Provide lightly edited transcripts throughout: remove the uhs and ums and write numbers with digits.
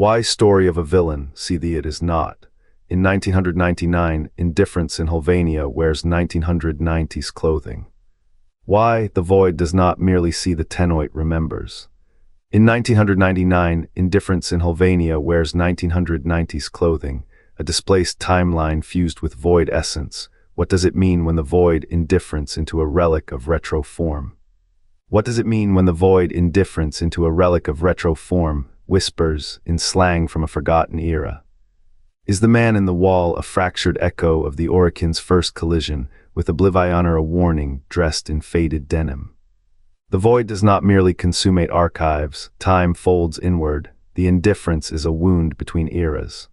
Why story of a villain, see thee it is not. In 1999, Indifference in Hollvania wears 1990s clothing. Why the void does not merely see the Tenno it remembers. In 1999, Indifference in Hollvania wears 1990s clothing, a displaced timeline fused with void essence. What does it mean when the void indifference into a relic of retro form? What does it mean when the void indifference into a relic of retro form whispers in slang from a forgotten era? Is the man in the wall a fractured echo of the Orokin's first collision, with Oblivioner a warning dressed in faded denim? The void does not merely consummate archives, time folds inward, the indifference is a wound between eras.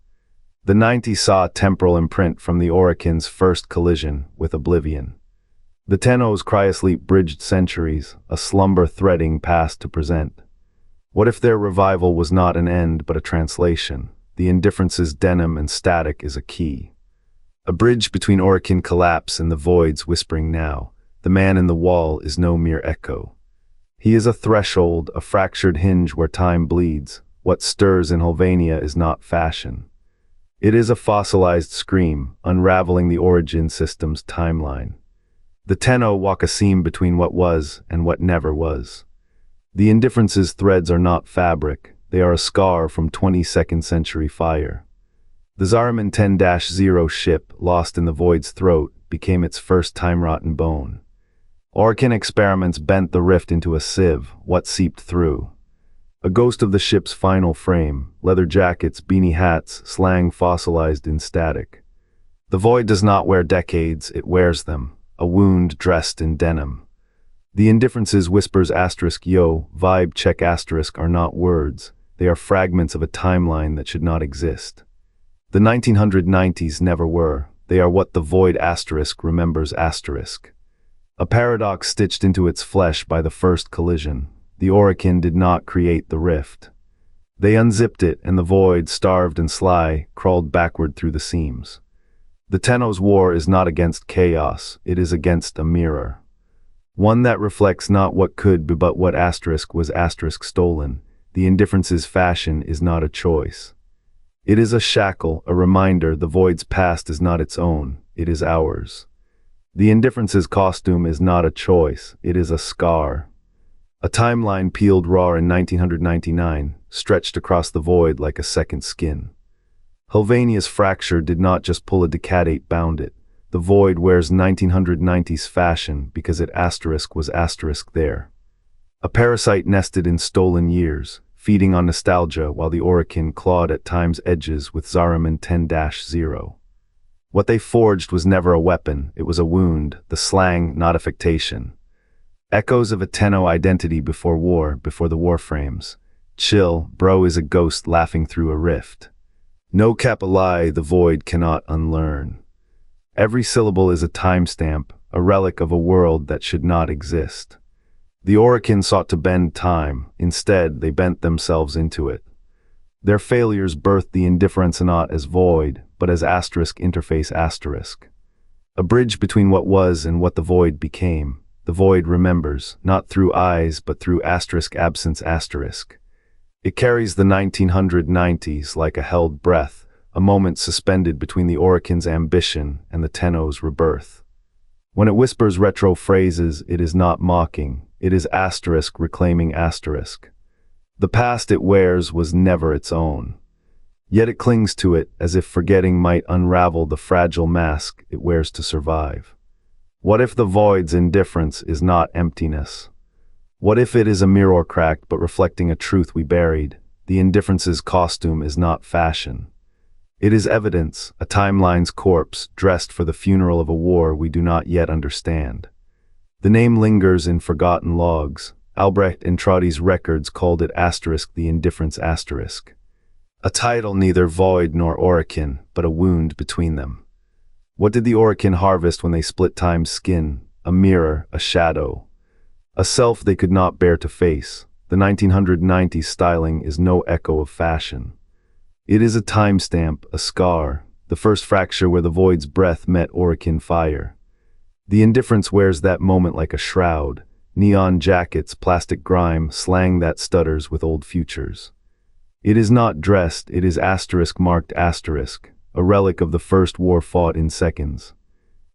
The 90s saw a temporal imprint from the Orokin's first collision with oblivion. The Tenno's cryosleep bridged centuries, a slumber threading past to present. What if their revival was not an end but a translation? The indifference's denim and static is a key. A bridge between Orokin collapse and the void's whispering now. The man in the wall is no mere echo. He is a threshold, a fractured hinge where time bleeds. What stirs in Hollvania is not fashion. It is a fossilized scream, unraveling the origin system's timeline. The Tenno walk a seam between what was and what never was. The indifference's threads are not fabric, they are a scar from 22nd century fire. The Zariman 10-0 ship, lost in the void's throat, became its first time-rotten bone. Orokin experiments bent the rift into a sieve, what seeped through? A ghost of the ship's final frame, leather jackets, beanie hats, slang fossilized in static. The void does not wear decades, it wears them, a wound dressed in denim. The indifference's whispers *yo, vibe check * are not words, they are fragments of a timeline that should not exist. The 1990s never were, they are what the void * remembers *. A paradox stitched into its flesh by the first collision. The Orokin did not create the rift. They unzipped it, and the void, starved and sly, crawled backward through the seams. The Tenno's war is not against chaos, it is against a mirror. One that reflects not what could be but what * was * stolen. The indifference's fashion is not a choice. It is a shackle, a reminder the void's past is not its own, it is ours. The indifference's costume is not a choice, it is a scar. A timeline peeled raw in 1999, stretched across the void like a second skin. Hollvania's fracture did not just pull a decadate bound it. The void wears 1990s fashion because it * was * there. A parasite nested in stolen years, feeding on nostalgia while the Orokin clawed at time's edges with Zariman 10-0. What they forged was never a weapon, it was a wound, the slang, not affectation. Echoes of a Tenno identity before war, before the Warframes. Chill, bro is a ghost laughing through a rift. No cap a lie the void cannot unlearn. Every syllable is a timestamp, a relic of a world that should not exist. The Orokin sought to bend time, instead they bent themselves into it. Their failures birthed the indifference not as void, but as * interface *. A bridge between what was and what the void became. The void remembers, not through eyes but through * absence *. It carries the 1990s like a held breath, a moment suspended between the Orokin's ambition and the Tenno's rebirth. When it whispers retro phrases, it is not mocking, it is * reclaiming *. The past it wears was never its own. Yet it clings to it as if forgetting might unravel the fragile mask it wears to survive. What if the void's indifference is not emptiness? What if it is a mirror cracked but reflecting a truth we buried? The indifference's costume is not fashion. It is evidence, a timeline's corpse, dressed for the funeral of a war we do not yet understand. The name lingers in forgotten logs. Albrecht and Trotti's records called it * the indifference *. A title neither void nor Orokin, but a wound between them. What did the Orokin harvest when they split time's skin? A mirror, a shadow. A self they could not bear to face. The 1990s styling is no echo of fashion. It is a timestamp, a scar, the first fracture where the void's breath met Orokin fire. The indifference wears that moment like a shroud. Neon jackets, plastic grime, slang that stutters with old futures. It is not dressed, it is asterisk marked asterisk, a relic of the first war fought in seconds.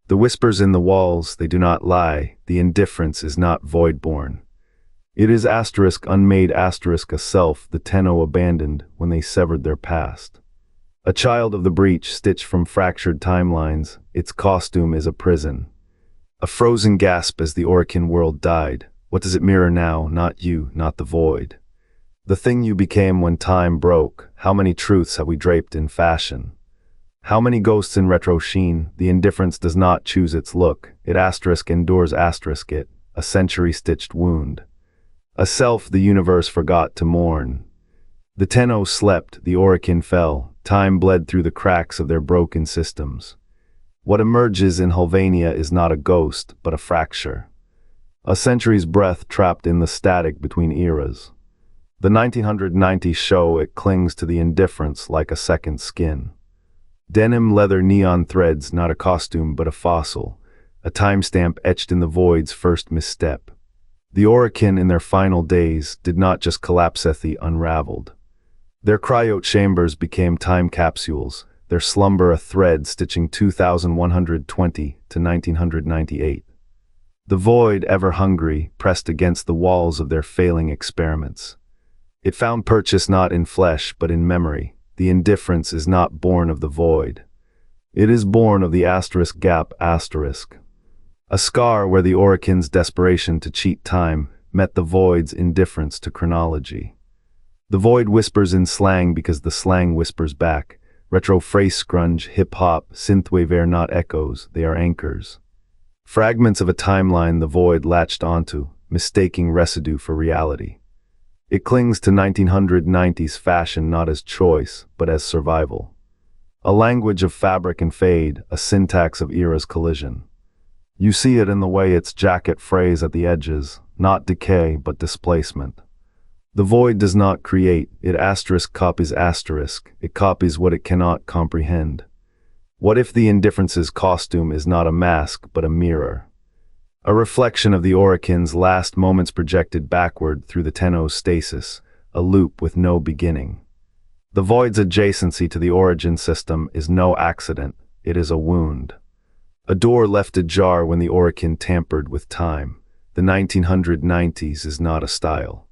The whispers in the walls, they do not lie, the indifference is not void-born. It is asterisk unmade asterisk a self the Tenno abandoned when they severed their past. A child of the breach stitched from fractured timelines, its costume is a prison. A frozen gasp as the Orokin world died. What does it mirror now? Not you, not the void. The thing you became when time broke. How many truths have we draped in fashion? How many ghosts in retro sheen? The indifference does not choose its look. It asterisk endures asterisk it, a century-stitched wound. A self the universe forgot to mourn. The Tenno slept, the Orokin fell, time bled through the cracks of their broken systems. What emerges in Hollvania is not a ghost, but a fracture. A century's breath trapped in the static between eras. The 1990s show it clings to the indifference like a second skin. Denim leather neon threads, not a costume but a fossil, a timestamp etched in the void's first misstep. The Orokin in their final days did not just collapse, they unraveled. Their cryo chambers became time capsules, their slumber a thread stitching 2120 to 1998. The void, ever hungry, pressed against the walls of their failing experiments. It found purchase not in flesh but in memory. The indifference is not born of the void. It is born of the asterisk gap asterisk. A scar where the Orokin's desperation to cheat time met the void's indifference to chronology. The void whispers in slang because the slang whispers back. Retro phrase grunge, hip-hop, synthwave are not echoes, they are anchors. Fragments of a timeline the void latched onto, mistaking residue for reality. It clings to 1990s fashion not as choice, but as survival. A language of fabric and fade, a syntax of era's collision. You see it in the way its jacket frays at the edges, not decay but displacement. The void does not create, it asterisk copies asterisk, it copies what it cannot comprehend. What if the indifference's costume is not a mask but a mirror? A reflection of the Orokin's last moments projected backward through the Tenno's stasis, a loop with no beginning. The void's adjacency to the origin system is no accident, it is a wound. A door left ajar when the Orokin tampered with time. The 1990s is not a style.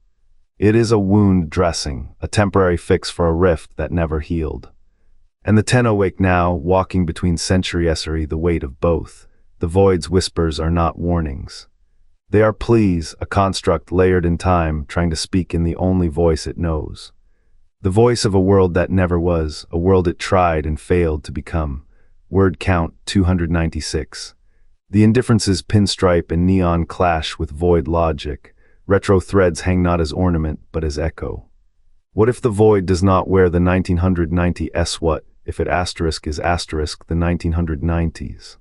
It is a wound dressing, a temporary fix for a rift that never healed. And the Tenno wake now, walking between century-essery, the weight of both. The void's whispers are not warnings. They are pleas, a construct layered in time, trying to speak in the only voice it knows. The voice of a world that never was, a world it tried and failed to become. Word count 296. The indifference's pinstripe and neon clash with void logic. Retro threads hang not as ornament, but as echo. What if the void does not wear the 1990s? What if it asterisk is asterisk the 1990s?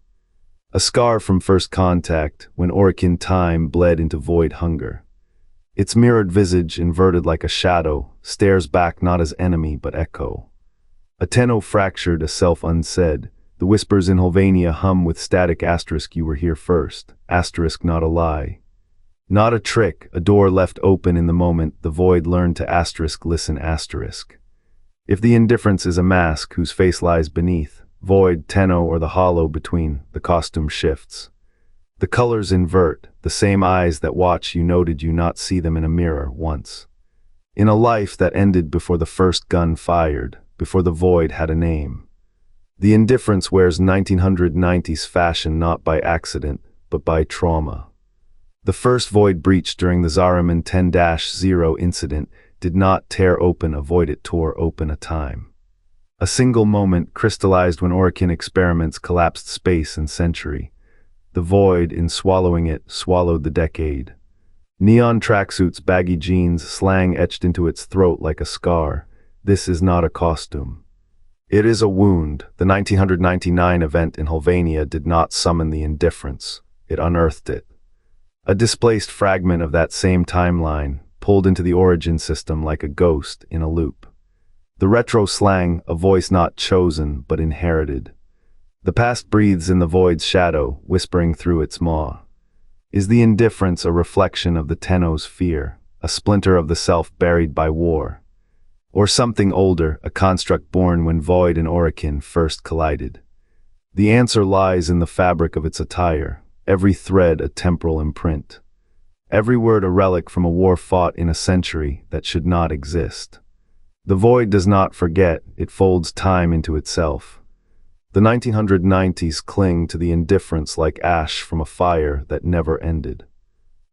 A scar from first contact, when Orokin time bled into void hunger. Its mirrored visage, inverted like a shadow, stares back not as enemy but echo. A Tenno fractured, a self unsaid. The whispers in Hollvania hum with static asterisk you were here first, asterisk not a lie. Not a trick, a door left open in the moment the void learned to asterisk listen asterisk. If the indifference is a mask whose face lies beneath, void, Tenno or the hollow between, the costume shifts. The colors invert, the same eyes that watch you noted you not see them in a mirror once. In a life that ended before the first gun fired, before the void had a name. The indifference wears 1990s fashion not by accident, but by trauma. The first void breach during the Zariman 10-0 incident did not tear open a void, it tore open a time. A single moment crystallized when Orokin experiments collapsed space and century. The void, in swallowing it, swallowed the decade. Neon tracksuits, baggy jeans, slang etched into its throat like a scar. This is not a costume. It is a wound. The 1999 event in Hollvania did not summon the indifference. It unearthed it. A displaced fragment of that same timeline, pulled into the origin system like a ghost in a loop. The retro slang, a voice not chosen but inherited. The past breathes in the void's shadow, whispering through its maw. Is the indifference a reflection of the Tenno's fear, a splinter of the self buried by war? Or something older, a construct born when Void and Orokin first collided? The answer lies in the fabric of its attire, every thread a temporal imprint. Every word a relic from a war fought in a century that should not exist. The Void does not forget, it folds time into itself. The 1990s cling to the indifference like ash from a fire that never ended.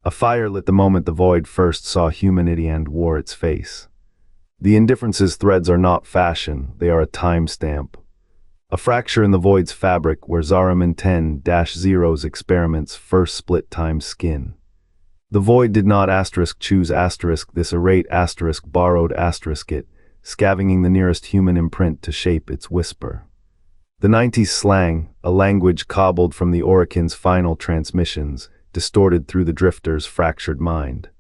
A fire lit the moment the Void first saw humanity and wore its face. The indifference's threads are not fashion, they are a timestamp. A fracture in the Void's fabric where Zariman 10-0's experiments first split time's skin. The Void did not choose this irate borrowed it, scavenging the nearest human imprint to shape its whisper. The 90s slang, a language cobbled from the Orokin's final transmissions, distorted through the drifter's fractured mind.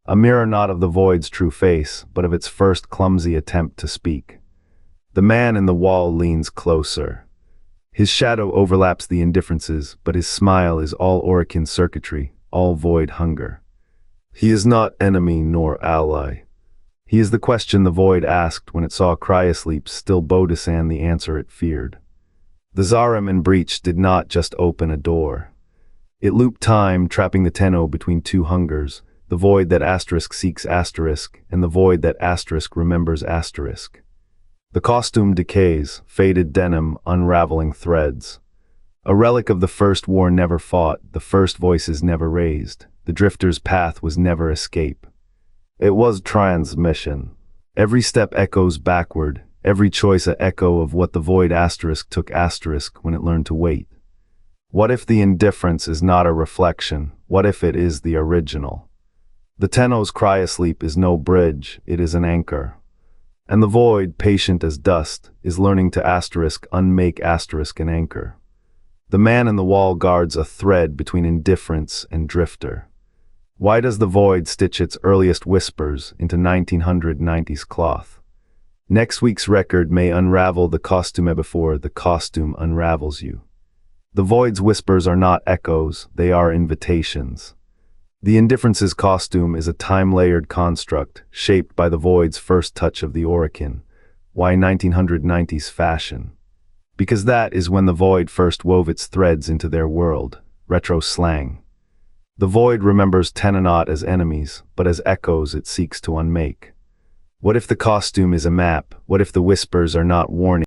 A mirror not of the Void's true face, but of its first clumsy attempt to speak. The man in the wall leans closer. His shadow overlaps the indifferences, but his smile is all Orokin circuitry, all Void hunger. He is not enemy nor ally. He is the question the Void asked when it saw cryosleep's still Bodhisan the answer it feared. The Zariman breach did not just open a door. It looped time, trapping the Tenno between two hungers, the Void that seeks and the Void that remembers . The costume decays, faded denim, unraveling threads. A relic of the first war never fought, the first voices never raised, the drifter's path was never escape. It was transmission. Every step echoes backward, every choice a echo of what the Void took when it learned to wait. What if the indifference is not a reflection? What if it is the original? The Tenno's cryosleep is no bridge, it is an anchor. And the Void, patient as dust, is learning to unmake an anchor. The man in the wall guards a thread between indifference and drifter. Why does the Void stitch its earliest whispers into 1990s cloth? Next week's record may unravel the costume before the costume unravels you. The Void's whispers are not echoes, they are invitations. The indifference's costume is a time-layered construct, shaped by the Void's first touch of the Orokin. Why 1990s fashion? Because that is when the Void first wove its threads into their world, retro slang. The Void remembers Tenno not as enemies, but as echoes it seeks to unmake. What if the costume is a map? What if the whispers are not warnings?